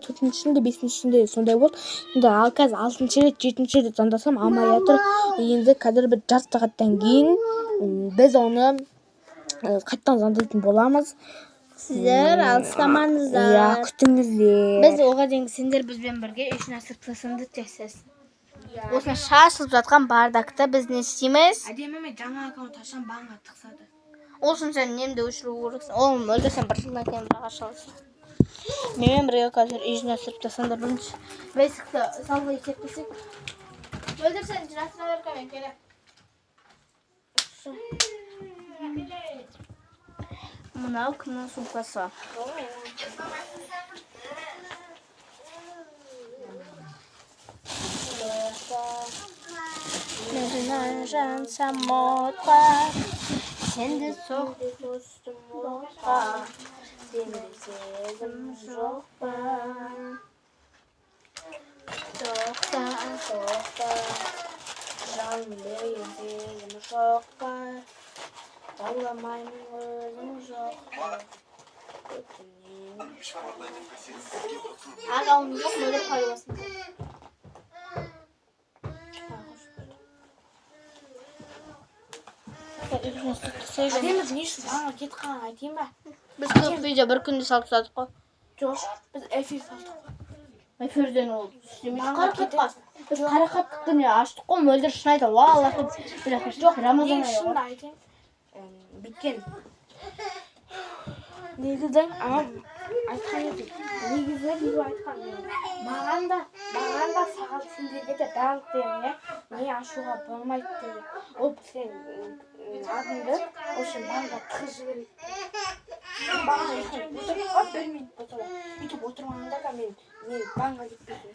3-шінде, 4-шінде, 5-шінде сондай болды. Енді ал қазір 6-шы рет, 7-ші рет звондасам алмай жатыр. Енді қазір бір жарты сағаттан кейін біз оны қайттан звондайтын боламыз. Сіздер алыстамаңыздар. Иә, күтіңіздер. Біз оған дейін сендер бізбен бірге үй насыптасыңды тексерсін. Осыны шашылып жатқан бардакты біз не істейміз? Әдемі мен жаңа аккаунт ашам банға тықсады. Ол үшін сен немді өшіру керексің. Ол өлдірсен бір жылдан кейін бір ашылсын. Менімен бірге қазір үй насыптасыңдар бірінші. Бесікті салғай кетпесек. Өлдірсен жасына беріп мен келем. Мынау кімнің сумкасы? Мезінен жансам отқа, сенде соқтым отқа, сенде сезім жоқ па? Тоқта, жаным берген сезім жоқ па? Ауламаймын өзім жоқ па? Ағауым жоқ, мөлі қайуасын. Әдемі не үшін банға кетіп қалған айтайын ба? Біз көп видео бір күнде салып тастадық қой. Жоқ, біз эфир салдық қой. Эфирден ол істемейді. Біз қарақаттық күні аштық қой, мөлдір шын айтады. Аллах деп жоқ, Рамазан айы ғой. Айтайын. Біткен. Негізі анам айтқан еді. Негізі біз айтқан маған да саған сендерге де барлық деген не ашуға болмайды dedi. Ол сен адыңды осы банға тығыз жібереді. Банға отырып бермейді болса өйтіп отырғанында да мен банға кетпейді.